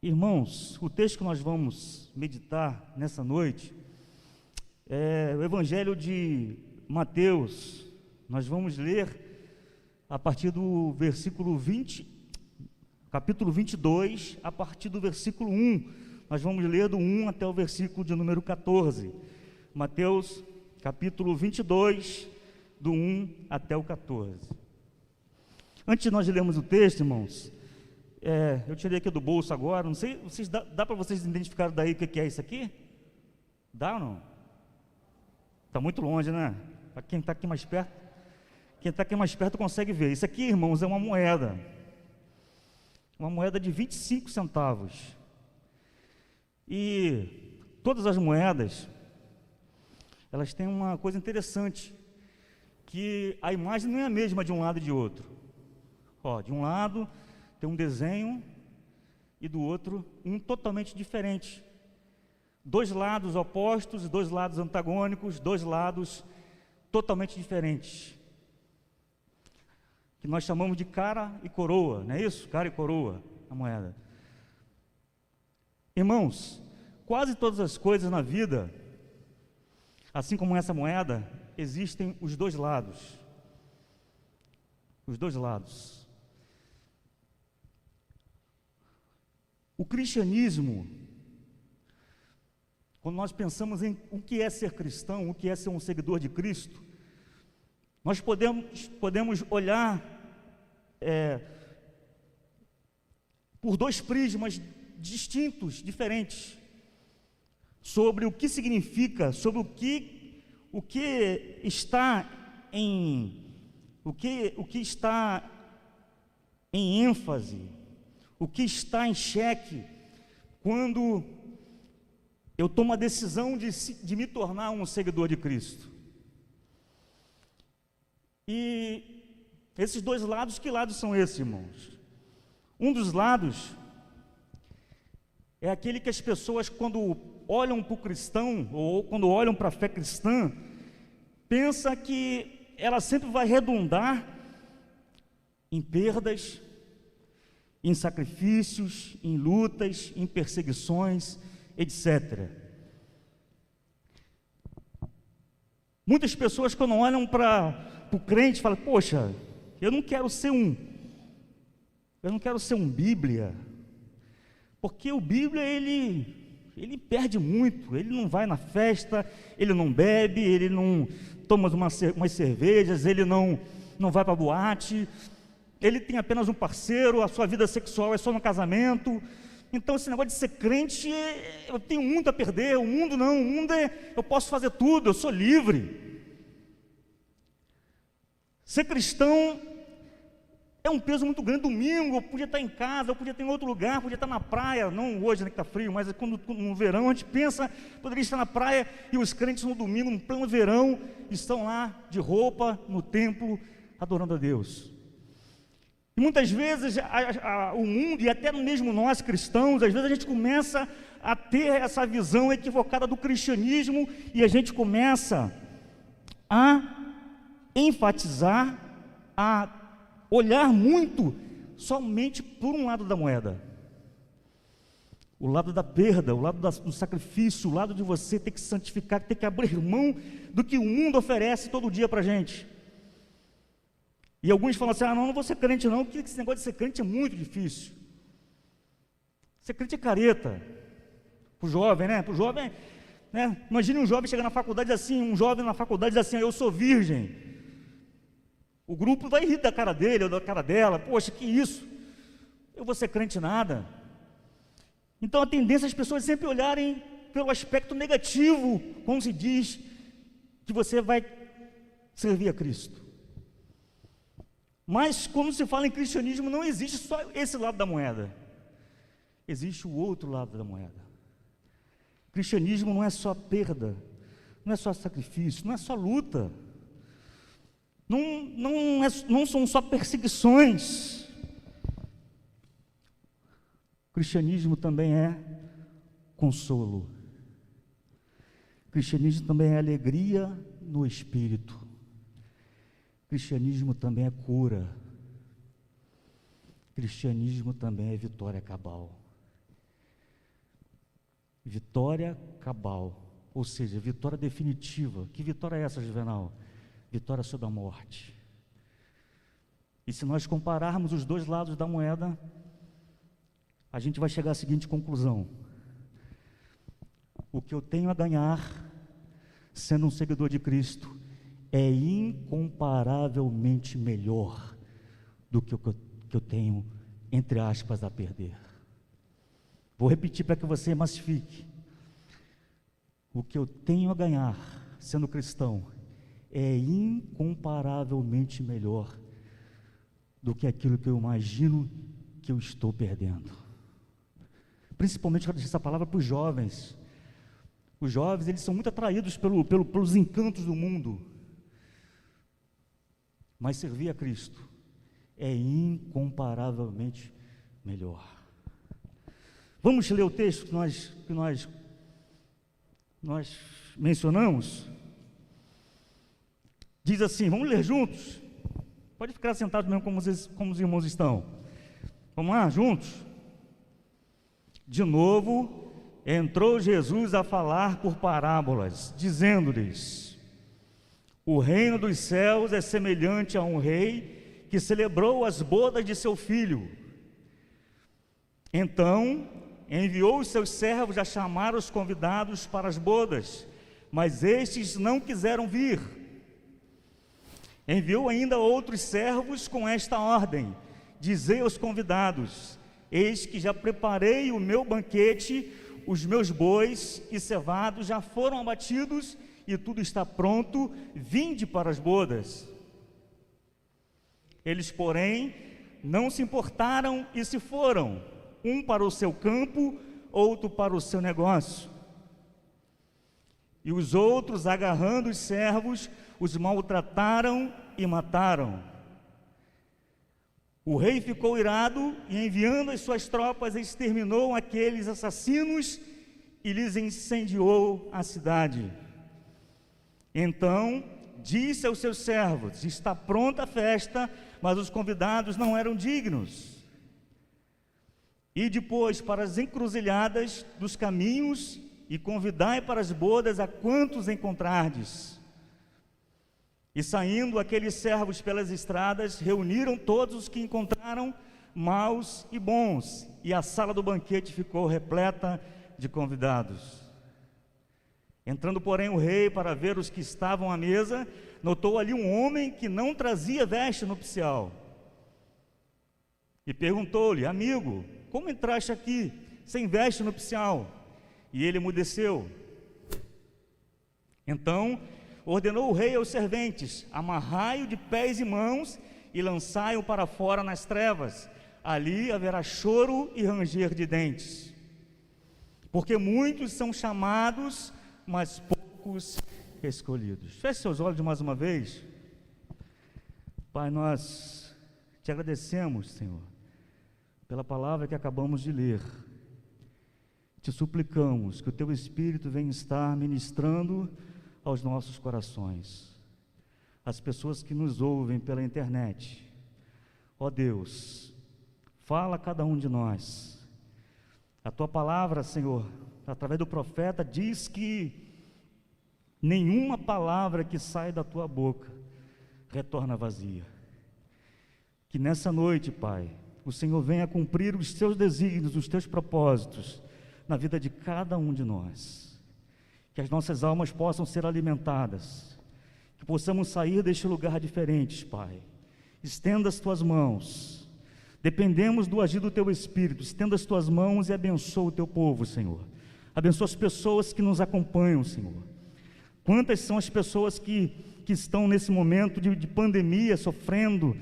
Irmãos, o texto que nós vamos meditar nessa noite é o Evangelho de Mateus. Nós vamos ler a partir do versículo 20, capítulo 22, a partir do versículo 1. Nós vamos ler do 1 até o versículo de número 14. Mateus, capítulo 22, do 1 até o 14. Antes de nós lermos o texto, irmãos, eu tirei aqui do bolso agora, não sei, dá para vocês identificarem daí o que é isso aqui? Dá ou não? Está muito longe, né? Para quem está aqui mais perto, consegue ver. Isso aqui, irmãos, é uma moeda de 25 centavos. E todas as moedas, elas têm uma coisa interessante, que a imagem não é a mesma de um lado e de outro. De um lado tem um desenho e do outro um totalmente diferente. Dois lados opostos, dois lados antagônicos, dois lados totalmente diferentes. Que nós chamamos de cara e coroa, não é isso? Cara e coroa, a moeda. Irmãos, quase todas as coisas na vida, assim como essa moeda, existem os dois lados. Os dois lados. O cristianismo, quando nós pensamos em o que é ser cristão, o que é ser um seguidor de Cristo, nós podemos olhar por dois prismas distintos, diferentes, sobre o que significa, sobre o que está em ênfase, o que está em xeque quando eu tomo a decisão de me tornar um seguidor de Cristo. E esses dois lados, que lados são esses, irmãos? Um dos lados é aquele que as pessoas, quando olham para o cristão, ou quando olham para a fé cristã, pensa que ela sempre vai redundar em perdas, em sacrifícios, em lutas, em perseguições, etc. Muitas pessoas, quando olham para o crente, falam: poxa, eu não quero ser um Bíblia, porque o Bíblia, ele perde muito, ele não vai na festa, ele não bebe, ele não toma umas cervejas, ele não vai para a boate, ele tem apenas um parceiro, a sua vida sexual é só no casamento. Então esse negócio de ser crente, eu tenho muito a perder. O mundo não, o mundo eu posso fazer tudo, eu sou livre. Ser cristão é um peso muito grande. Domingo eu podia estar em casa, eu podia estar em outro lugar, podia estar na praia, não hoje, né, que está frio, mas quando no verão a gente pensa, poderia estar na praia, e os crentes no domingo, no pleno verão, estão lá de roupa no templo, adorando a Deus. E muitas vezes o mundo, e até mesmo nós cristãos, às vezes a gente começa a ter essa visão equivocada do cristianismo, e a gente começa a enfatizar, a olhar muito somente por um lado da moeda, o lado da perda, o lado do sacrifício, o lado de você ter que santificar, ter que abrir mão do que o mundo oferece todo dia para a gente. E alguns falam assim: não vou ser crente não, porque esse negócio de ser crente é muito difícil. Ser crente é careta, para o jovem, né? Para o jovem, né? Imagine um jovem chegar na faculdade assim, eu sou virgem. O grupo vai rir da cara dele ou da cara dela: poxa, que isso? Eu vou ser crente nada. Então a tendência é as pessoas sempre olharem pelo aspecto negativo, quando se diz que você vai servir a Cristo. Mas quando se fala em cristianismo, não existe só esse lado da moeda, existe o outro lado da moeda. Cristianismo não é só perda, não é só sacrifício, não é só luta, não são só perseguições. Cristianismo também é consolo. Cristianismo também é alegria no espírito. Cristianismo também é cura. Cristianismo também é vitória cabal. Vitória cabal, ou seja, vitória definitiva. Que vitória é essa, Juvenal? Vitória sobre a morte. E se nós compararmos os dois lados da moeda, a gente vai chegar à seguinte conclusão: o que eu tenho a ganhar, sendo um seguidor de Cristo, é incomparavelmente melhor do que o que eu tenho, entre aspas, a perder. Vou repetir para que você massifique. O que eu tenho a ganhar, sendo cristão, é incomparavelmente melhor do que aquilo que eu imagino que eu estou perdendo. Principalmente, quero deixar essa palavra para os jovens. Os jovens, eles são muito atraídos pelos encantos do mundo. Mas servir a Cristo é incomparavelmente melhor. Vamos ler o texto que nós mencionamos? Diz assim, vamos ler juntos? Pode ficar sentado mesmo como os irmãos estão. Vamos lá, juntos? De novo, entrou Jesus a falar por parábolas, dizendo-lhes: o reino dos céus é semelhante a um rei que celebrou as bodas de seu filho. Então, enviou os seus servos a chamar os convidados para as bodas, mas estes não quiseram vir. Enviou ainda outros servos com esta ordem: dizei aos convidados: eis que já preparei o meu banquete, os meus bois e cevados já foram abatidos e tudo está pronto, vinde para as bodas. Eles, porém, não se importaram e se foram, um para o seu campo, outro para o seu negócio. E os outros, agarrando os servos, os maltrataram e mataram. O rei ficou irado e, enviando as suas tropas, exterminou aqueles assassinos e lhes incendiou a cidade. Então disse aos seus servos: está pronta a festa, mas os convidados não eram dignos. E depois para as encruzilhadas dos caminhos e convidai para as bodas a quantos encontrardes. E saindo aqueles servos pelas estradas, reuniram todos os que encontraram, maus e bons, e a sala do banquete ficou repleta de convidados. Entrando, porém, o rei para ver os que estavam à mesa, notou ali um homem que não trazia veste nupcial. E perguntou-lhe: amigo, como entraste aqui sem veste nupcial? E ele emudeceu. Então ordenou o rei aos serventes: amarrai-o de pés e mãos e lançai-o para fora nas trevas. Ali haverá choro e ranger de dentes. Porque muitos são chamados, mas poucos escolhidos. Feche seus olhos mais uma vez. Pai, nós te agradecemos, Senhor, pela palavra que acabamos de ler. Te suplicamos que o Teu Espírito venha estar ministrando aos nossos corações, as pessoas que nos ouvem pela internet. Ó Deus, fala a cada um de nós. A Tua palavra, Senhor, através do profeta, diz que nenhuma palavra que sai da Tua boca retorna vazia. Que nessa noite, Pai, o Senhor venha cumprir os Teus desígnios, os Teus propósitos na vida de cada um de nós. Que as nossas almas possam ser alimentadas, que possamos sair deste lugar diferentes, Pai. Estenda as Tuas mãos, dependemos do agir do Teu Espírito. Estenda as Tuas mãos e abençoa o Teu povo, Senhor. Abençoa as pessoas que nos acompanham, Senhor. Quantas são as pessoas que estão nesse momento de pandemia, sofrendo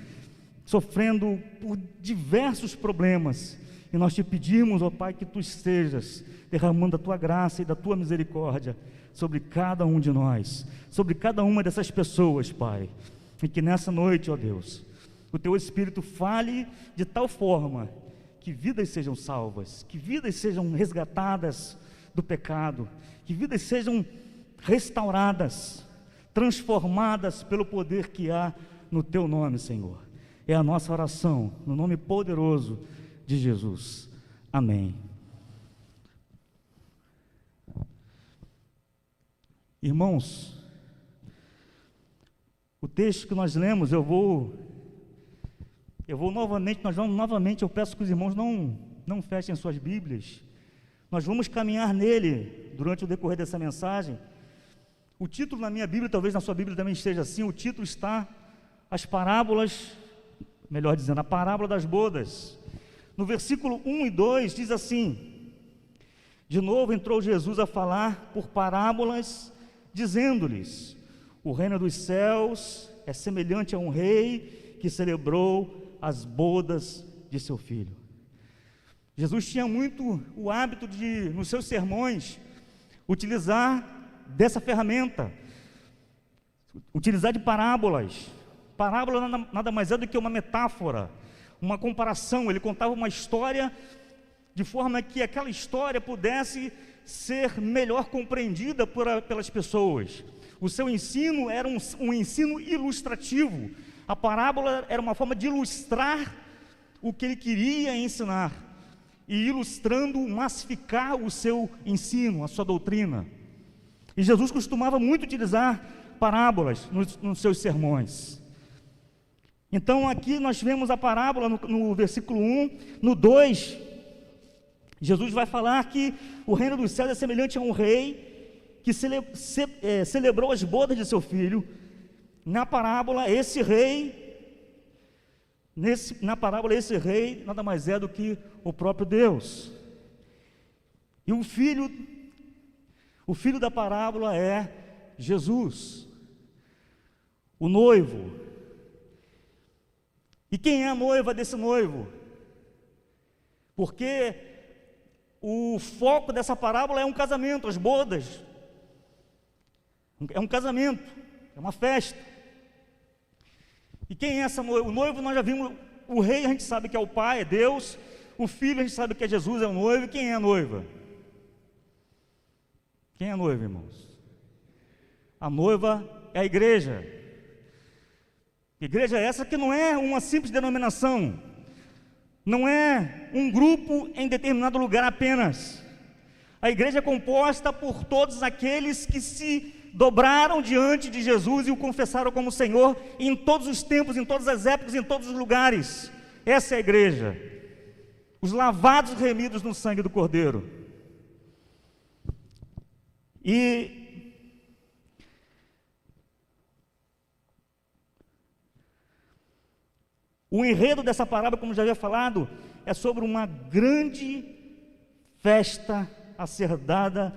por diversos problemas, e nós te pedimos, ó Pai, que Tu estejas derramando a Tua graça e da Tua misericórdia sobre cada um de nós, sobre cada uma dessas pessoas, Pai, e que nessa noite, ó Deus, o Teu Espírito fale de tal forma que vidas sejam salvas, que vidas sejam resgatadas do pecado, que vidas sejam restauradas, transformadas pelo poder que há no Teu nome, Senhor. É a nossa oração, no nome poderoso de Jesus. Amém. Irmãos, o texto que nós lemos, eu vou novamente, eu peço que os irmãos não fechem suas Bíblias. Nós vamos caminhar nele durante o decorrer dessa mensagem. O título na minha Bíblia, talvez na sua Bíblia também esteja assim, o título está As Parábolas, melhor dizendo, a Parábola das Bodas. No versículo 1 e 2 diz assim: de novo entrou Jesus a falar por parábolas, dizendo-lhes: o reino dos céus é semelhante a um rei que celebrou as bodas de seu filho. Jesus tinha muito o hábito de, nos seus sermões, utilizar dessa ferramenta, utilizar de parábolas. Parábola nada mais é do que uma metáfora, uma comparação. Ele contava uma história de forma que aquela história pudesse ser melhor compreendida pelas pessoas. O seu ensino era um ensino ilustrativo. A parábola era uma forma de ilustrar o que ele queria ensinar, e ilustrando, massificar o seu ensino, a sua doutrina. E Jesus costumava muito utilizar parábolas nos seus sermões. Então aqui nós vemos a parábola no versículo 1, no 2, Jesus vai falar que o reino dos céus é semelhante a um rei que celebrou as bodas de seu filho. Na parábola, esse rei nada mais é do que o próprio Deus. E o filho da parábola é Jesus, o noivo. E quem é a noiva desse noivo? Porque o foco dessa parábola é um casamento, as bodas. É um casamento, é uma festa. E quem é essa noiva? O noivo nós já vimos, o rei a gente sabe que é o pai, é Deus. O filho a gente sabe que é Jesus, é o noivo. E quem é a noiva? Quem é a noiva, irmãos? A noiva é a igreja. Igreja essa que não é uma simples denominação, não é um grupo em determinado lugar apenas. A igreja é composta por todos aqueles que se dobraram diante de Jesus e o confessaram como Senhor em todos os tempos, em todas as épocas, em todos os lugares. Essa é a igreja, os lavados e remidos no sangue do Cordeiro. E o enredo dessa parábola, como já havia falado, é sobre uma grande festa a ser dada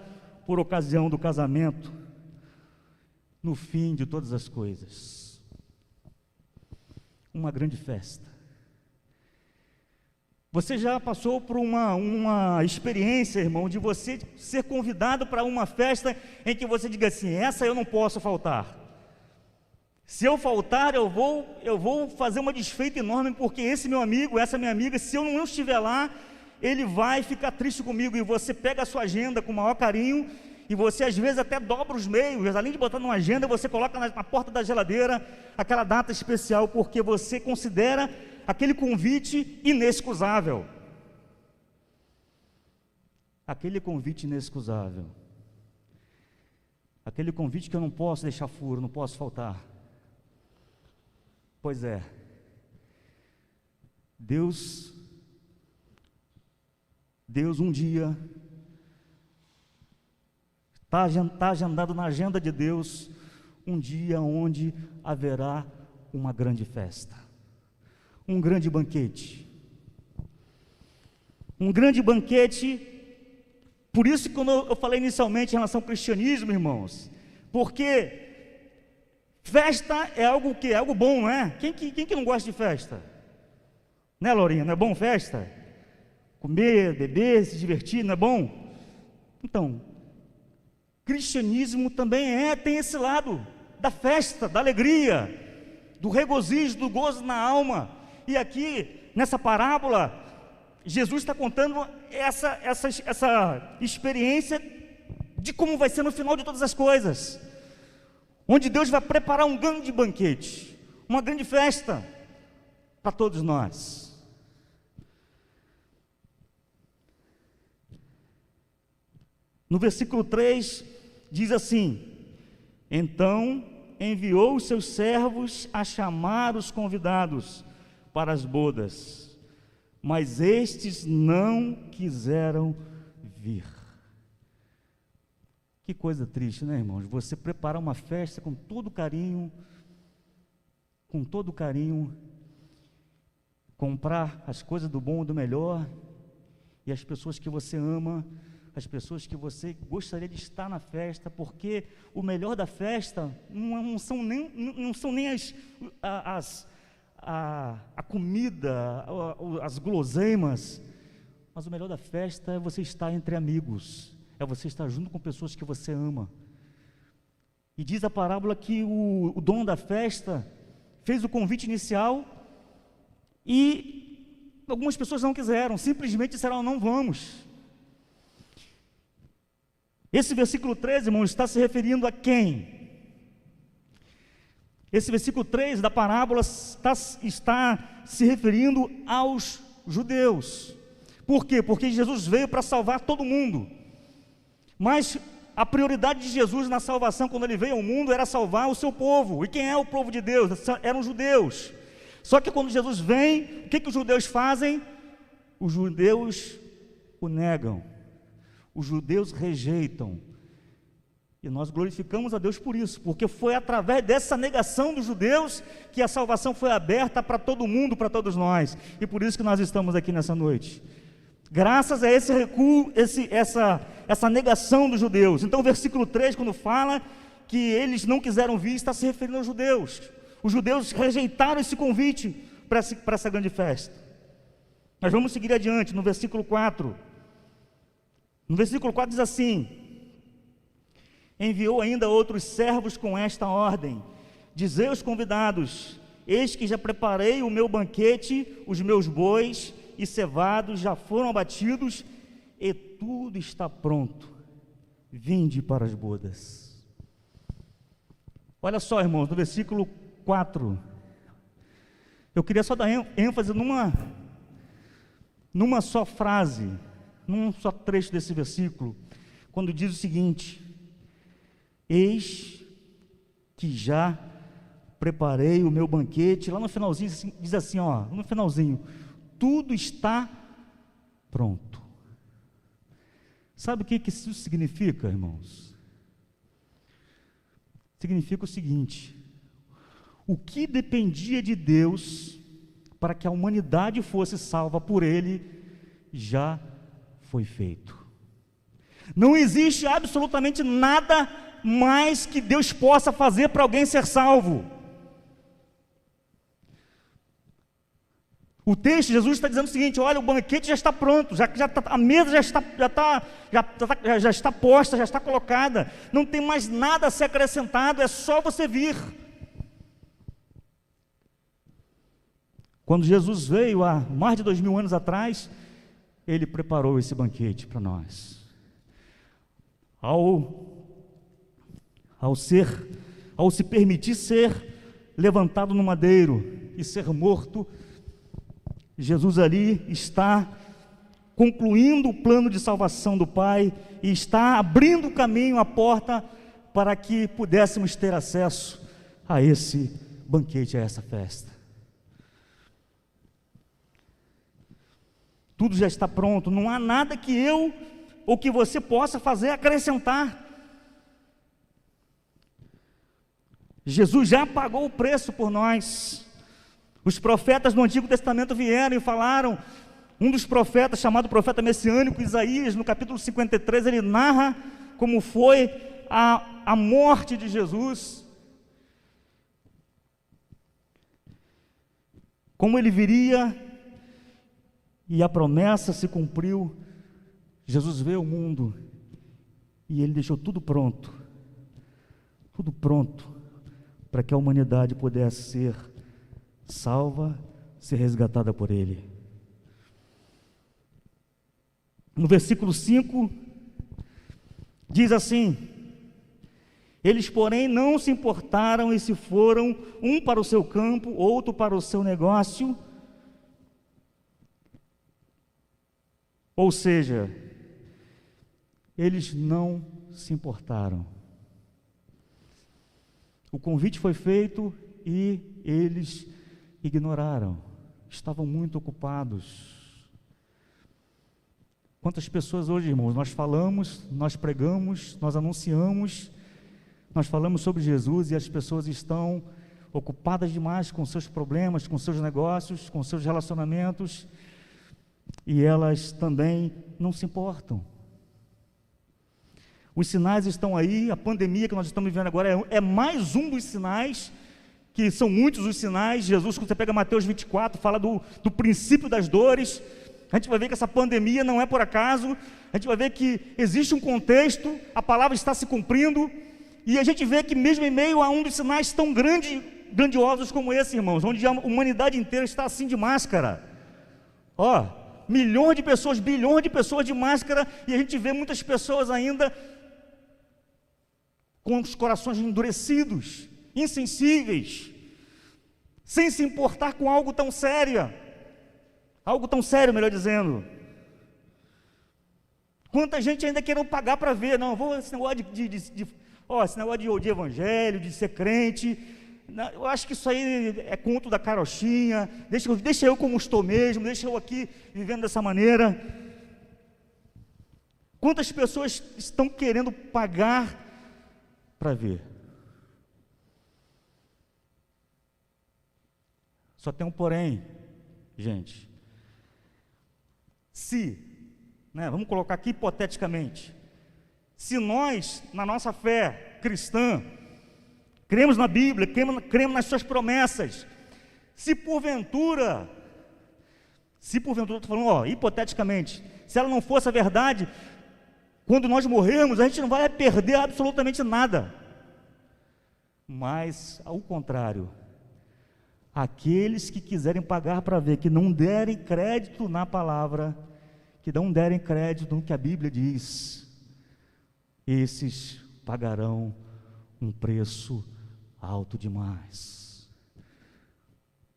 por ocasião do casamento, no fim de todas as coisas. Uma grande festa. Você já passou por uma experiência, irmão, de você ser convidado para uma festa em que você diga assim: essa eu não posso faltar. Se eu faltar, eu vou fazer uma desfeita enorme, porque esse meu amigo, essa minha amiga, se eu não estiver lá, ele vai ficar triste comigo. E você pega a sua agenda com o maior carinho, e você às vezes até dobra os meios, além de botar numa agenda, você coloca na porta da geladeira aquela data especial, porque você considera aquele convite inexcusável. Aquele convite inexcusável. Aquele convite que eu não posso deixar furo, não posso faltar. Pois é, Deus um dia, está agendado na agenda de Deus, um dia onde haverá uma grande festa, um grande banquete. Um grande banquete, por isso que quando eu falei inicialmente em relação ao cristianismo, irmãos, porque festa é algo que é algo bom, não é? Quem que não gosta de festa? Né, Laurinha? Não é bom festa? Comer, beber, se divertir, não é bom? Então, cristianismo também tem esse lado da festa, da alegria, do regozijo, do gozo na alma. E aqui, nessa parábola, Jesus está contando essa experiência de como vai ser no final de todas as coisas, onde Deus vai preparar um grande banquete, uma grande festa para todos nós. No versículo 3 diz assim: Então enviou os seus servos a chamar os convidados para as bodas, mas estes não quiseram vir. Que coisa triste, né, irmãos? Você preparar uma festa com todo carinho, comprar as coisas do bom e do melhor, e as pessoas que você ama, as pessoas que você gostaria de estar na festa, porque o melhor da festa não são nem a comida, as guloseimas, mas o melhor da festa é você estar entre amigos, é você estar junto com pessoas que você ama. E diz a parábola que o dono da festa fez o convite inicial e algumas pessoas não quiseram, simplesmente disseram: não vamos. Esse versículo 13, irmãos, está se referindo a quem? Esse versículo 3 da parábola está se referindo aos judeus. Por quê? Porque Jesus veio para salvar todo mundo. Mas a prioridade de Jesus na salvação, quando ele veio ao mundo, era salvar o seu povo. E quem é o povo de Deus? Eram os judeus. Só que quando Jesus vem, o que os judeus fazem? Os judeus o negam. Os judeus rejeitam. E nós glorificamos a Deus por isso, porque foi através dessa negação dos judeus que a salvação foi aberta para todo mundo, para todos nós. E por isso que nós estamos aqui nessa noite. Graças a esse recuo, essa negação dos judeus. Então o versículo 3, quando fala que eles não quiseram vir, está se referindo aos judeus. Os judeus rejeitaram esse convite para essa grande festa. Mas vamos seguir adiante, no versículo 4. No versículo 4 diz assim: enviou ainda outros servos com esta ordem: dizei aos convidados, eis que já preparei o meu banquete, os meus bois e cevados já foram abatidos, e tudo está pronto, vinde para as bodas. Olha só, irmãos, no versículo 4, eu queria só dar ênfase numa só frase, num só trecho desse versículo, quando diz o seguinte: eis que já preparei o meu banquete. Lá no finalzinho diz assim, ó, no finalzinho, tudo está pronto. Sabe o que isso significa, irmãos? Significa o seguinte: o que dependia de Deus para que a humanidade fosse salva por Ele, já foi feito. Não existe absolutamente nada mais que Deus possa fazer para alguém ser salvo. O texto, Jesus está dizendo o seguinte: olha, o banquete já está pronto, a mesa já está posta, já está colocada, não tem mais nada a ser acrescentado, é só você vir. Quando Jesus veio há mais de 2000 anos atrás, Ele preparou esse banquete para nós. Ao se permitir ser levantado no madeiro e ser morto, Jesus ali está concluindo o plano de salvação do Pai e está abrindo o caminho, a porta, para que pudéssemos ter acesso a esse banquete, a essa festa. Tudo já está pronto, não há nada que eu ou que você possa fazer acrescentar. Jesus já pagou o preço por nós. Os profetas do Antigo Testamento vieram e falaram. Um dos profetas, chamado profeta messiânico Isaías, no capítulo 53, ele narra como foi a morte de Jesus, como ele viria, e a promessa se cumpriu. Jesus veio ao mundo e ele deixou tudo pronto para que a humanidade pudesse ser salva, ser resgatada por Ele. No versículo 5, diz assim: eles, porém, não se importaram e se foram, um para o seu campo, outro para o seu negócio. Ou seja, eles não se importaram. O convite foi feito e eles ignoraram, estavam muito ocupados. Quantas pessoas hoje, irmãos, nós falamos, nós pregamos, nós anunciamos, nós falamos sobre Jesus e as pessoas estão ocupadas demais com seus problemas, com seus negócios, com seus relacionamentos, e elas também não se importam. Os sinais estão aí, a pandemia que nós estamos vivendo agora é mais um dos sinais, que são muitos os sinais. Jesus, quando você pega Mateus 24, fala do princípio das dores. A gente vai ver que essa pandemia não é por acaso, a gente vai ver que existe um contexto, a palavra está se cumprindo, e a gente vê que mesmo em meio a um dos sinais tão grandiosos como esse, irmãos, onde a humanidade inteira está assim de máscara, milhões de pessoas, bilhões de pessoas de máscara, e a gente vê muitas pessoas ainda com os corações endurecidos, insensíveis, sem se importar com algo tão sério, melhor dizendo. Quanta gente ainda querendo pagar para ver, não, vou esse negócio esse negócio de evangelho, de ser crente, eu acho que isso aí é conto da carochinha, deixa eu como estou mesmo, deixa eu aqui vivendo dessa maneira. Quantas pessoas estão querendo pagar para ver? Só tem um porém, gente. Vamos colocar aqui hipoteticamente, se nós, na nossa fé cristã, cremos na Bíblia, cremos nas suas promessas, se porventura, estou falando, hipoteticamente, se ela não fosse a verdade, quando nós morrermos, a gente não vai perder absolutamente nada, mas, ao contrário, aqueles que quiserem pagar para ver, que não derem crédito na palavra, que não derem crédito no que a Bíblia diz, esses pagarão um preço alto demais.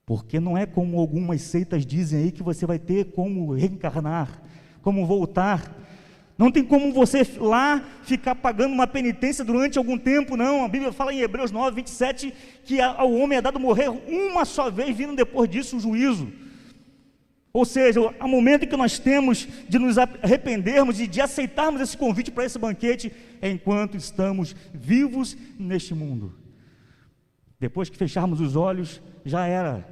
Porque não é como algumas seitas dizem aí, que você vai ter como reencarnar, como voltar. Não tem como você lá ficar pagando uma penitência durante algum tempo, não. A Bíblia fala em Hebreus 9, 27, que ao homem é dado morrer uma só vez, vindo depois disso o juízo. Ou seja, o momento em que nós temos de nos arrependermos e de aceitarmos esse convite para esse banquete, é enquanto estamos vivos neste mundo. Depois que fecharmos os olhos, já era.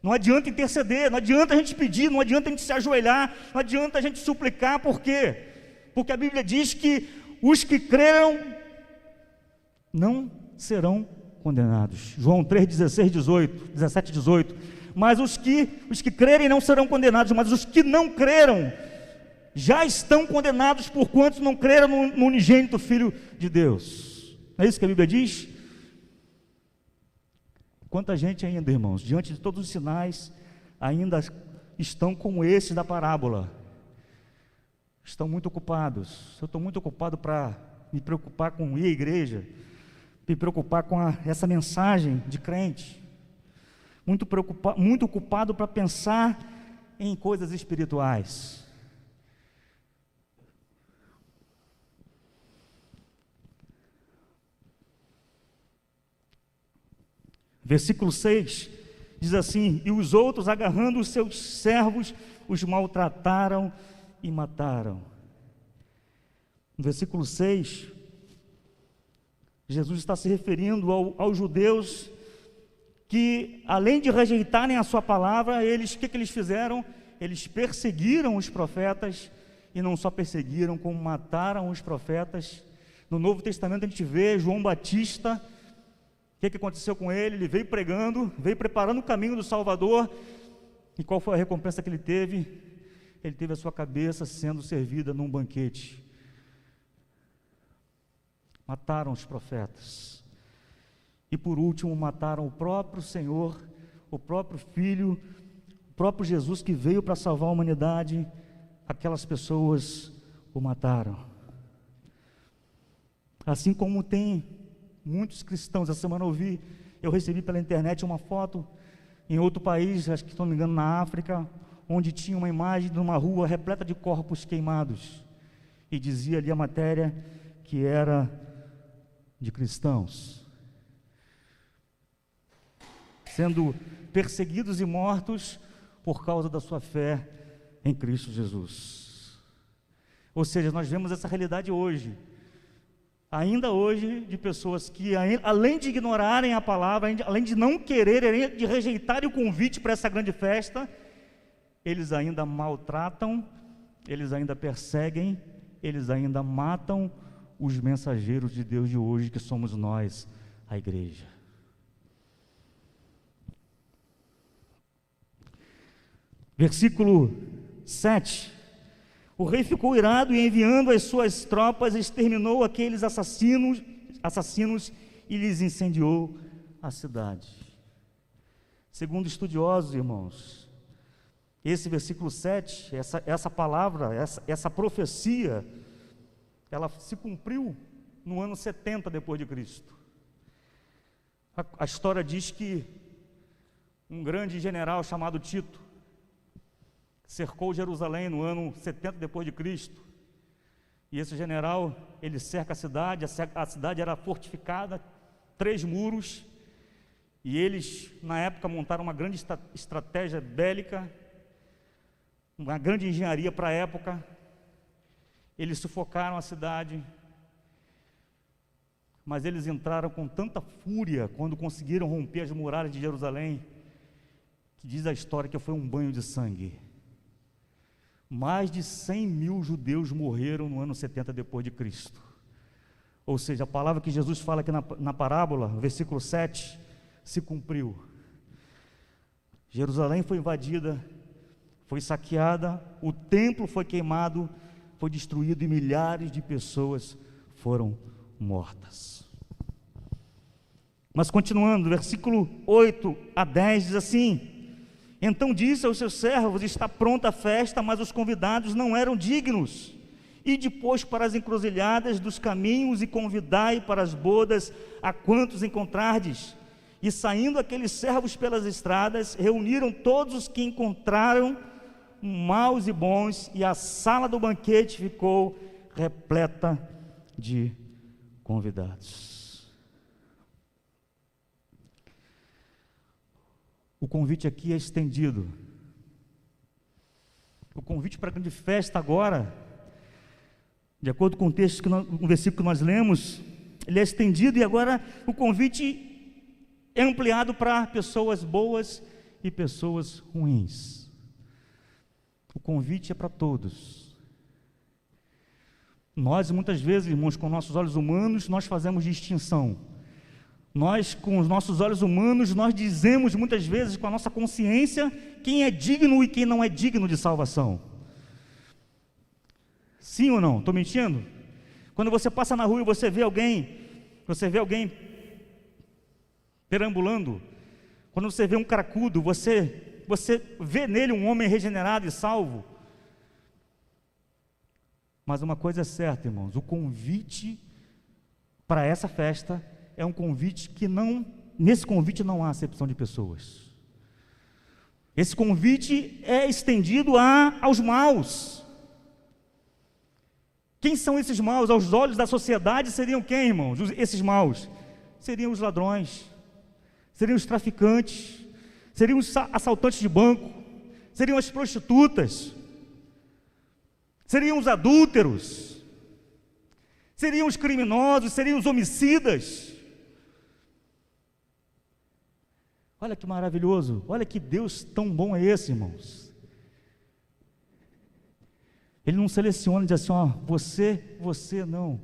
Não adianta interceder, não adianta a gente pedir, não adianta a gente se ajoelhar, não adianta a gente suplicar. Por quê? Porque a Bíblia diz que os que creram não serão condenados. João 3, 17, 18. Mas os que crerem não serão condenados, mas os que não creram já estão condenados, porquanto não creram no unigênito Filho de Deus. Não é isso que a Bíblia diz? Quanta gente ainda, irmãos, diante de todos os sinais, ainda estão como esse da parábola, estão muito ocupados. Eu estou muito ocupado para me preocupar com ir à igreja, me preocupar com essa mensagem de crente, muito ocupado para pensar em coisas espirituais. Versículo 6 diz assim: e os outros, agarrando os seus servos, os maltrataram e mataram. No versículo 6, Jesus está se referindo aos judeus que, além de rejeitarem a sua palavra, o que eles fizeram? Eles perseguiram os profetas, e não só perseguiram, como mataram os profetas. No Novo Testamento a gente vê João Batista. O que aconteceu com ele? Ele veio pregando, veio preparando o caminho do Salvador, e qual foi a recompensa que ele teve? Ele teve a sua cabeça sendo servida num banquete. Mataram os profetas. E por último, mataram o próprio Senhor, o próprio Filho, o próprio Jesus que veio para salvar a humanidade. Aquelas pessoas o mataram. Assim como tem muitos cristãos. Essa semana eu recebi pela internet uma foto em outro país, acho que, se não me engano, na África, onde tinha uma imagem de uma rua repleta de corpos queimados, e dizia ali a matéria que era de cristãos. sendo perseguidos e mortos por causa da sua fé em Cristo Jesus. Ou seja, nós vemos essa realidade hoje, ainda hoje, de pessoas que, além de ignorarem a palavra, além de não quererem, de rejeitarem o convite para essa grande festa, eles ainda maltratam, eles ainda perseguem, eles ainda matam os mensageiros de Deus de hoje, que somos nós, a igreja. Versículo 7. O rei ficou irado e, enviando as suas tropas, exterminou aqueles assassinos e lhes incendiou a cidade. Segundo estudiosos, irmãos, esse versículo 7, essa palavra, essa profecia, ela se cumpriu no ano 70 depois de Cristo. A história diz que um grande general chamado Tito cercou Jerusalém no ano 70 depois de Cristo. E esse general, ele cerca a cidade era fortificada, 3 muros, e eles, na época, montaram uma grande estratégia bélica, uma grande engenharia para a época. Eles sufocaram a cidade, mas eles entraram com tanta fúria quando conseguiram romper as muralhas de Jerusalém, que diz a história que foi um banho de sangue. Mais de 100 mil judeus morreram no ano 70 depois de Cristo. Ou seja, a palavra que Jesus fala aqui na parábola, versículo 7, se cumpriu. Jerusalém foi invadida, foi saqueada, o templo foi queimado, foi destruído e milhares de pessoas foram mortas. Mas continuando, versículo 8 a 10 diz assim: então disse aos seus servos: está pronta a festa, mas os convidados não eram dignos. E depois para as encruzilhadas dos caminhos e convidai para as bodas a quantos encontrardes. E saindo aqueles servos pelas estradas, reuniram todos os que encontraram, maus e bons, e a sala do banquete ficou repleta de convidados. O convite aqui é estendido. O convite para a grande festa agora, de acordo com o texto, o versículo que nós lemos, ele é estendido, e agora o convite é ampliado para pessoas boas e pessoas ruins. O convite é para todos. Nós, muitas vezes, irmãos, com nossos olhos humanos, nós fazemos distinção. Nós, com os nossos olhos humanos, nós dizemos muitas vezes com a nossa consciência quem é digno e quem não é digno de salvação. Sim ou não? Estou mentindo? Quando você passa na rua e você vê alguém perambulando, quando você vê um cracudo, você vê nele um homem regenerado e salvo. Mas uma coisa é certa, irmãos, o convite para essa festa é um convite que nesse convite não há acepção de pessoas. Esse convite é estendido aos maus. Quem são esses maus? Aos olhos da sociedade seriam quem, irmãos? Esses maus seriam os ladrões, seriam os traficantes, seriam os assaltantes de banco, seriam as prostitutas, seriam os adúlteros, seriam os criminosos, seriam os homicidas. Olha que maravilhoso, olha que Deus tão bom é esse, irmãos. Ele não seleciona e diz assim, ó, você não.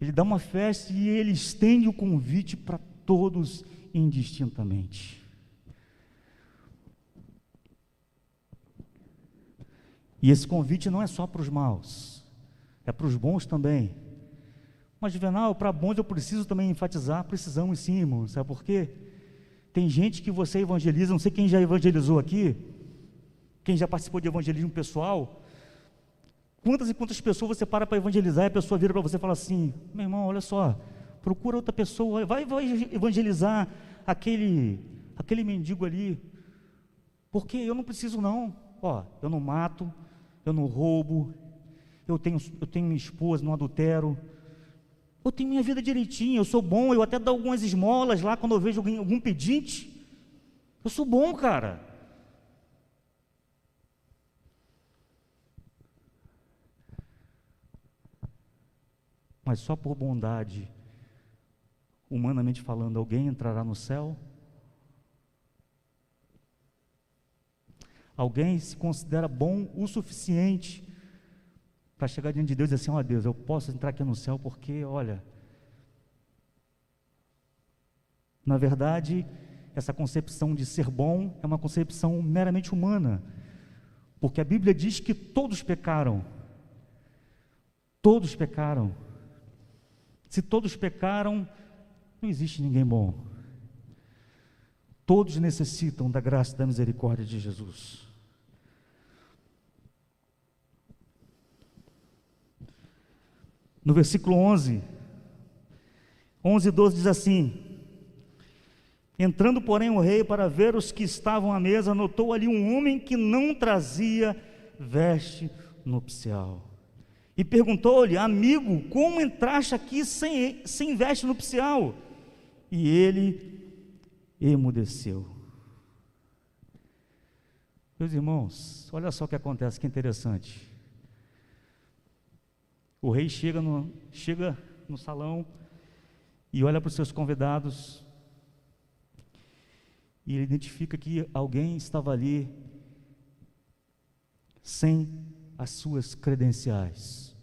Ele dá uma festa e ele estende o convite para todos indistintamente. E esse convite não é só para os maus, é para os bons também. Mas, Juvenal, para bons eu preciso também enfatizar, precisamos sim, irmãos, sabe por quê? Tem gente que você evangeliza, não sei quem já evangelizou aqui, quem já participou de evangelismo pessoal, quantas e quantas pessoas você para evangelizar e a pessoa vira para você e fala assim, meu irmão, olha só, procura outra pessoa, vai evangelizar aquele mendigo ali, porque eu não preciso não, ó, eu não mato, eu não roubo, eu tenho minha esposa, não adultero, Eu tenho minha vida direitinho, eu sou bom, eu até dou algumas esmolas lá quando eu vejo algum pedinte. Eu sou bom, cara. Mas só por bondade, humanamente falando, alguém entrará no céu? Alguém se considera bom o suficiente para chegar diante de Deus e dizer assim: ó Deus, eu posso entrar aqui no céu porque, olha, na verdade, essa concepção de ser bom é uma concepção meramente humana, porque a Bíblia diz que todos pecaram. Todos pecaram. Se todos pecaram, não existe ninguém bom. Todos necessitam da graça e da misericórdia de Jesus. No versículo 11 e 12 diz assim: entrando, porém, o rei para ver os que estavam à mesa, notou ali um homem que não trazia veste nupcial. E perguntou-lhe: amigo, como entraste aqui sem veste nupcial? E ele emudeceu. Meus irmãos, olha só o que acontece, que interessante. O rei chega no salão e olha para os seus convidados, e ele identifica que alguém estava ali sem as suas credenciais.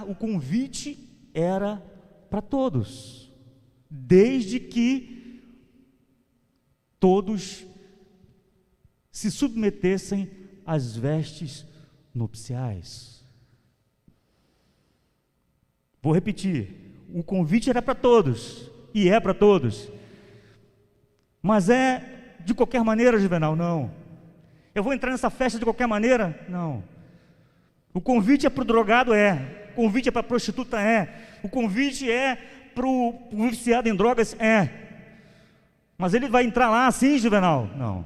O convite era para todos, desde que todos se submetessem às vestes nupciais. Vou repetir, o convite era para todos, e é para todos, mas é de qualquer maneira, Juvenal? Não. Eu vou entrar nessa festa de qualquer maneira? Não. O convite é para o drogado? É. O convite é para a prostituta? É. O convite é para o viciado em drogas? É. Mas ele vai entrar lá assim, Juvenal? Não.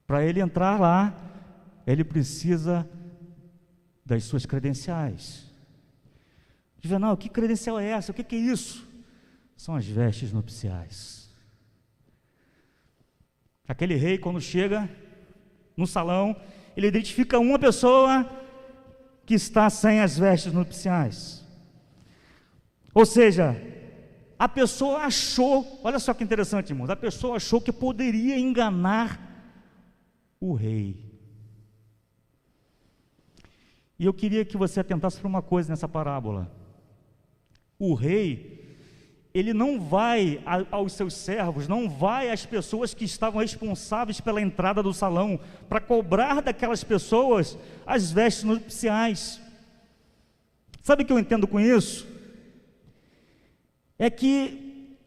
Para ele entrar lá, ele precisa das suas credenciais. Juvenal, que credencial é essa? O que é isso? São as vestes nupciais. Aquele rei, quando chega no salão, ele identifica uma pessoa que está sem as vestes nupciais. Ou seja, a pessoa achou, olha só que interessante, irmãos, a pessoa achou que poderia enganar o rei. E eu queria que você atentasse para uma coisa nessa parábola. O rei, ele não vai aos seus servos, não vai às pessoas que estavam responsáveis pela entrada do salão, para cobrar daquelas pessoas as vestes nupciais. Sabe o que eu entendo com isso? É que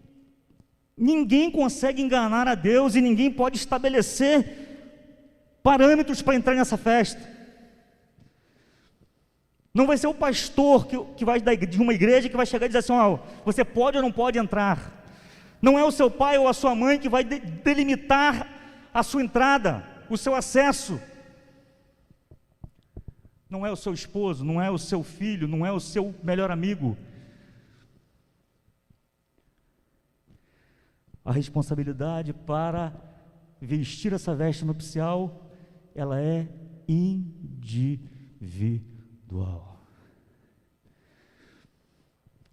ninguém consegue enganar a Deus e ninguém pode estabelecer parâmetros para entrar nessa festa. Não vai ser o pastor que vai de uma igreja que vai chegar e dizer assim: ó, você pode ou não pode entrar. Não é o seu pai ou a sua mãe que vai delimitar a sua entrada, o seu acesso. Não é o seu esposo, não é o seu filho, não é o seu melhor amigo. A responsabilidade para vestir essa veste nupcial, ela é individual.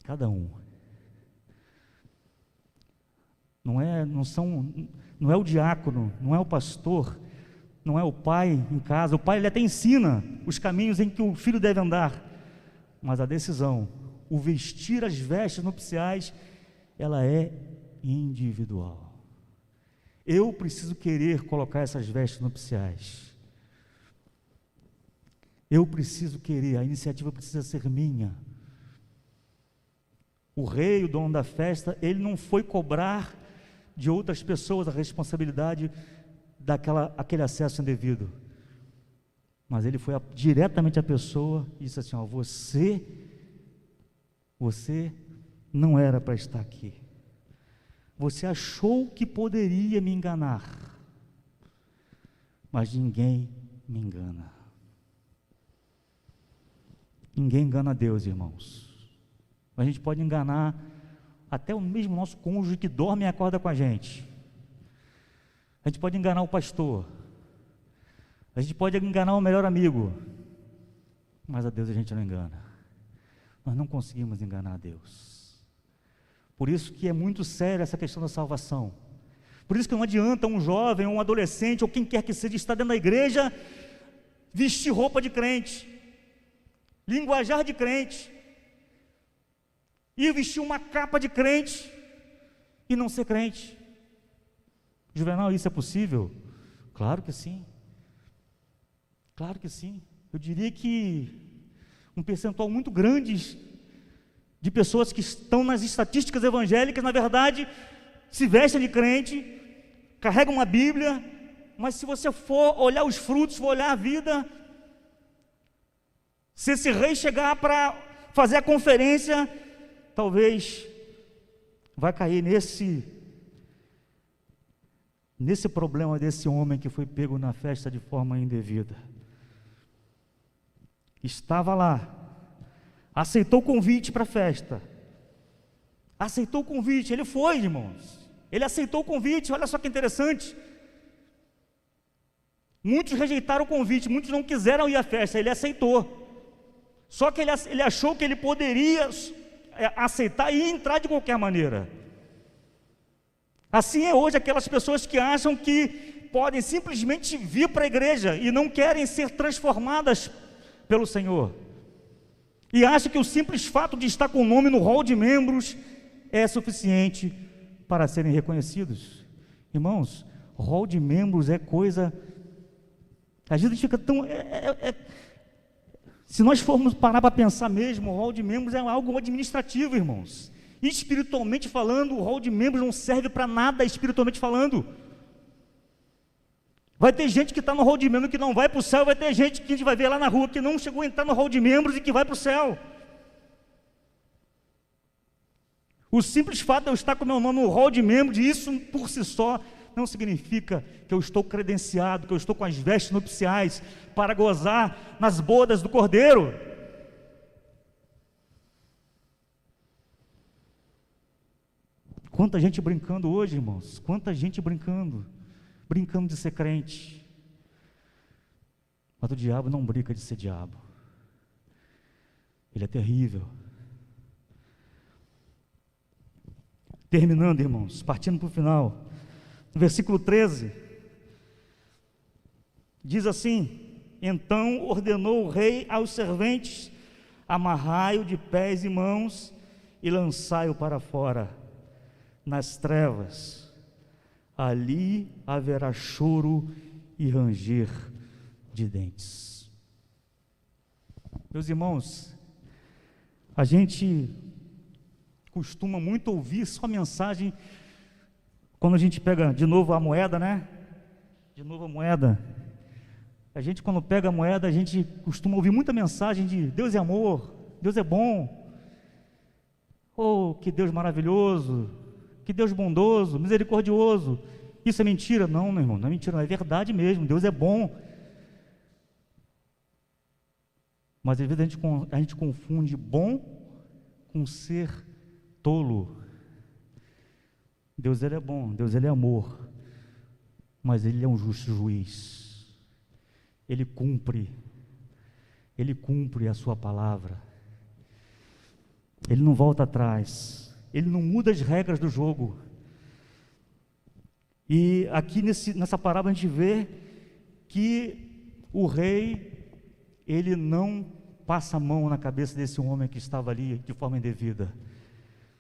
Cada um. Não é o diácono, não é o pastor, não é o pai em casa. O pai, ele até ensina os caminhos em que o filho deve andar, mas a decisão, o vestir as vestes nupciais, ela é individual. Eu preciso querer colocar essas vestes nupciais. Eu preciso querer, a iniciativa precisa ser minha. O rei, o dono da festa, ele não foi cobrar de outras pessoas a responsabilidade daquele acesso indevido, mas ele foi diretamente à pessoa e disse assim: ó, você não era para estar aqui, você achou que poderia me enganar, mas ninguém me engana. Ninguém engana a Deus, irmãos. A gente pode enganar até o mesmo nosso cônjuge que dorme e acorda com a gente. A gente pode enganar o pastor. A gente pode enganar o melhor amigo. Mas a Deus a gente não engana. Nós não conseguimos enganar a Deus. Por isso que é muito séria essa questão da salvação. Por isso que não adianta um jovem, um adolescente, ou quem quer que seja, estar dentro da igreja, vestir roupa de crente, linguajar de crente, e vestir uma capa de crente, e não ser crente. Juvenal, isso é possível? Claro que sim. Claro que sim. Eu diria que um percentual muito grande de pessoas que estão nas estatísticas evangélicas, na verdade, se vestem de crente, carregam uma Bíblia, mas se você for olhar os frutos, for olhar a vida, se esse rei chegar para fazer a conferência, talvez vai cair nesse problema desse homem que foi pego na festa de forma indevida. Estava lá, aceitou o convite para a festa, aceitou o convite, ele foi, irmãos, ele aceitou o convite. Olha só que interessante, muitos rejeitaram o convite, muitos não quiseram ir à festa, ele aceitou, só que ele achou que ele poderia aceitar e entrar de qualquer maneira. Assim é hoje aquelas pessoas que acham que podem simplesmente vir para a igreja e não querem ser transformadas pelo Senhor, e acha que o simples fato de estar com o nome no hall de membros é suficiente para serem reconhecidos. Irmãos, hall de membros é coisa, às vezes a gente fica tão, se nós formos parar para pensar mesmo, o hall de membros é algo administrativo, irmãos. Espiritualmente falando, o hall de membros não serve para nada, espiritualmente falando. Vai ter gente que está no hall de membros que não vai para o céu, vai ter gente que a gente vai ver lá na rua que não chegou a entrar no hall de membros e que vai para o céu. O simples fato de eu estar com o meu nome no hall de membros, isso por si só não significa que eu estou credenciado, que eu estou com as vestes nupciais para gozar nas bodas do Cordeiro. Quanta gente brincando hoje, irmãos, quanta gente brincando de ser crente. Mas o diabo não brinca de ser diabo, ele é terrível. Terminando, irmãos, partindo para o final, no versículo 13, diz assim: então ordenou o rei aos serventes: amarrai-o de pés e mãos e lançai-o para fora nas trevas, ali haverá choro e ranger de dentes. Meus irmãos, a gente costuma muito ouvir só mensagem, quando a gente pega de novo a moeda, né? De novo a moeda. A gente, quando pega a moeda, a gente costuma ouvir muita mensagem de Deus é amor, Deus é bom, oh, que Deus maravilhoso, que Deus bondoso, misericordioso. Isso é mentira? Não, meu irmão, não é mentira, não, é verdade mesmo. Deus é bom. Mas às vezes a gente confunde bom com ser tolo. Deus, ele é bom, Deus, ele é amor, mas ele é um justo juiz. Ele cumpre a sua palavra. Ele não volta atrás. Ele não muda as regras do jogo. E aqui nessa parábola a gente vê que o rei, ele não passa a mão na cabeça desse homem que estava ali de forma indevida.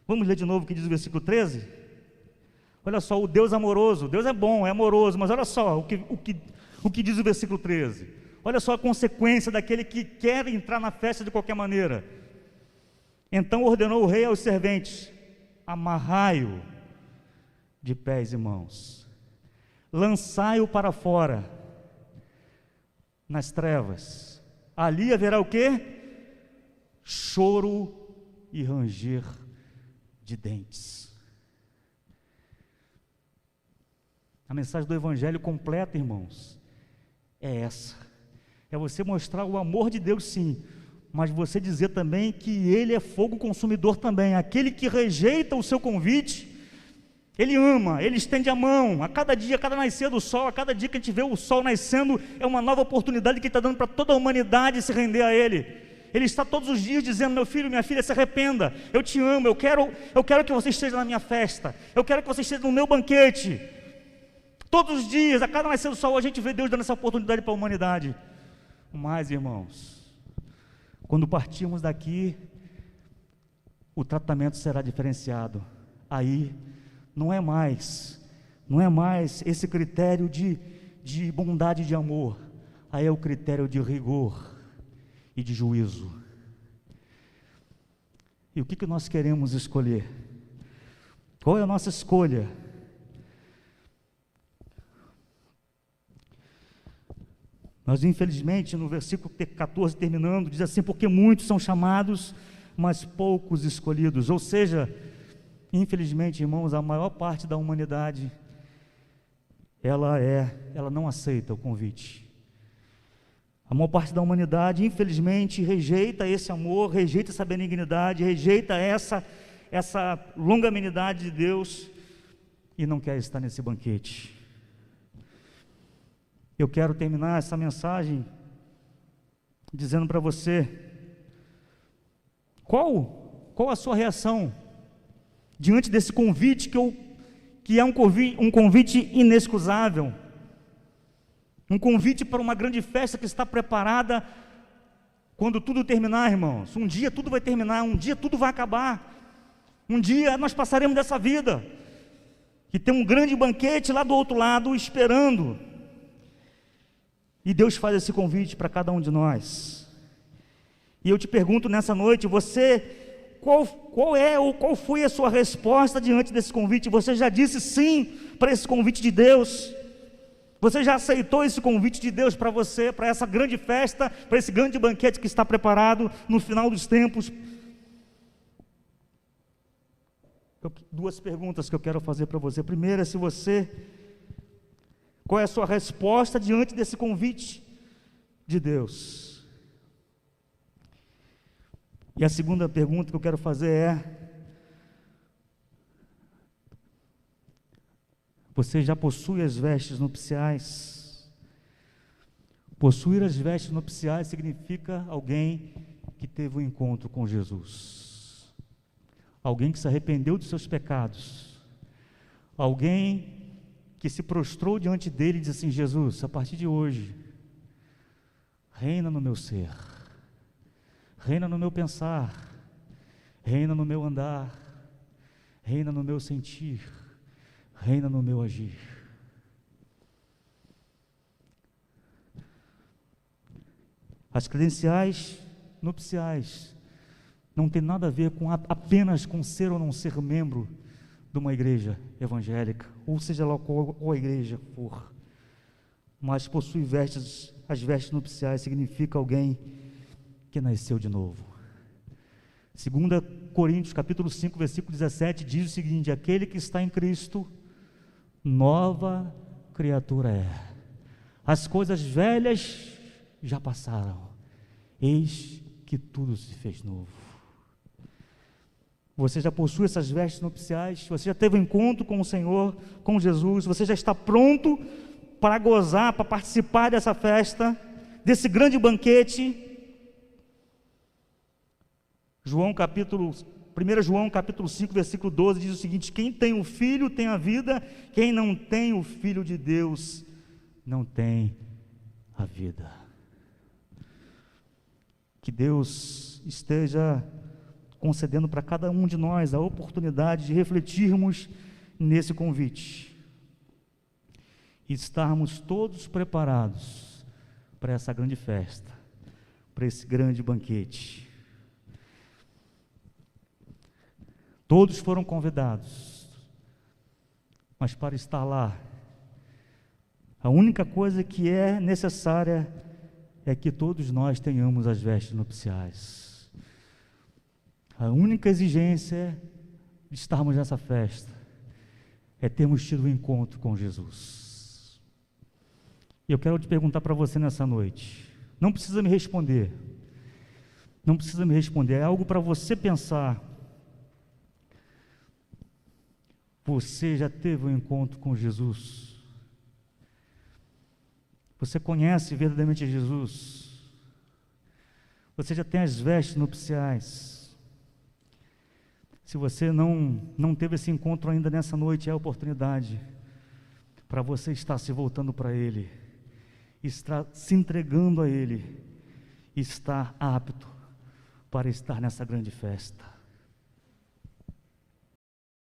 Vamos ler de novo o que diz o versículo 13? Olha só, o Deus amoroso, Deus é bom, é amoroso, mas olha só o que diz o versículo 13. Olha só a consequência daquele que quer entrar na festa de qualquer maneira. Então ordenou o rei aos serventes: amarrai-o de pés e mãos, lançai-o para fora nas trevas, ali haverá o quê? Choro e ranger de dentes. A mensagem do evangelho completa, irmãos, é essa: é você mostrar o amor de Deus, sim, mas você dizer também que Ele é fogo consumidor também. Aquele que rejeita o seu convite, Ele ama, Ele estende a mão. A cada dia, a cada nascer do sol, a cada dia que a gente vê o sol nascendo, é uma nova oportunidade que Ele está dando para toda a humanidade se render a Ele. Ele está todos os dias dizendo: meu filho, minha filha, se arrependa, eu te amo, eu quero que você esteja na minha festa, eu quero que você esteja no meu banquete. Todos os dias, a cada nascer do sol, a gente vê Deus dando essa oportunidade para a humanidade. Mas, irmãos, quando partirmos daqui, o tratamento será diferenciado. Aí não é mais esse critério de bondade e de amor. Aí é o critério de rigor e de juízo. E o que nós queremos escolher? Qual é a nossa escolha? Nós, infelizmente, no versículo 14, terminando, diz assim: porque muitos são chamados, mas poucos escolhidos. Ou seja, infelizmente, irmãos, a maior parte da humanidade, ela não aceita o convite. A maior parte da humanidade, infelizmente, rejeita esse amor, rejeita essa benignidade, rejeita essa longanimidade de Deus e não quer estar nesse banquete. Eu quero terminar essa mensagem dizendo para você, qual a sua reação diante desse convite que é um convite inexcusável, um convite para uma grande festa que está preparada quando tudo terminar, irmãos. Um dia tudo vai terminar, um dia tudo vai acabar, um dia nós passaremos dessa vida e tem um grande banquete lá do outro lado esperando. E Deus faz esse convite para cada um de nós. E eu te pergunto nessa noite, qual foi a sua resposta diante desse convite? Você já disse sim para esse convite de Deus? Você já aceitou esse convite de Deus para você, para essa grande festa, para esse grande banquete que está preparado no final dos tempos? Duas perguntas que eu quero fazer para você. Primeira, qual é a sua resposta diante desse convite de Deus? E a segunda pergunta que eu quero fazer é: você já possui as vestes nupciais? Possuir as vestes nupciais significa alguém que teve um encontro com Jesus, alguém que se arrependeu dos seus pecados, alguém que se prostrou diante dele e disse assim: Jesus, a partir de hoje, reina no meu ser, reina no meu pensar, reina no meu andar, reina no meu sentir, reina no meu agir. As credenciais nupciais não tem nada a ver apenas com ser ou não ser membro de uma igreja evangélica, ou seja lá qual a igreja for, mas possui as vestes nupciais, significa alguém que nasceu de novo. 2 Coríntios capítulo 5, versículo 17, diz o seguinte: aquele que está em Cristo, nova criatura é. As coisas velhas já passaram, eis que tudo se fez novo. Você já possui essas vestes nupciais? Você já teve um encontro com o Senhor, com Jesus? Você já está pronto para gozar, para participar dessa festa, desse grande banquete? 1 João capítulo 5, versículo 12 diz o seguinte: quem tem o Filho tem a vida, quem não tem o Filho de Deus não tem a vida. Que Deus esteja concedendo para cada um de nós a oportunidade de refletirmos nesse convite e estarmos todos preparados para essa grande festa, para esse grande banquete. Todos foram convidados, mas para estar lá, a única coisa que é necessária é que todos nós tenhamos as vestes nupciais. A única exigência de estarmos nessa festa é termos tido um encontro com Jesus. E eu quero te perguntar para você nessa noite, não precisa me responder, Não precisa me responder, é algo para você pensar. Você já teve um encontro com Jesus? Você conhece verdadeiramente Jesus? Você já tem as vestes nupciais? Se você não teve esse encontro ainda nessa noite, é a oportunidade para você estar se voltando para Ele, estar se entregando a Ele, estar apto para estar nessa grande festa.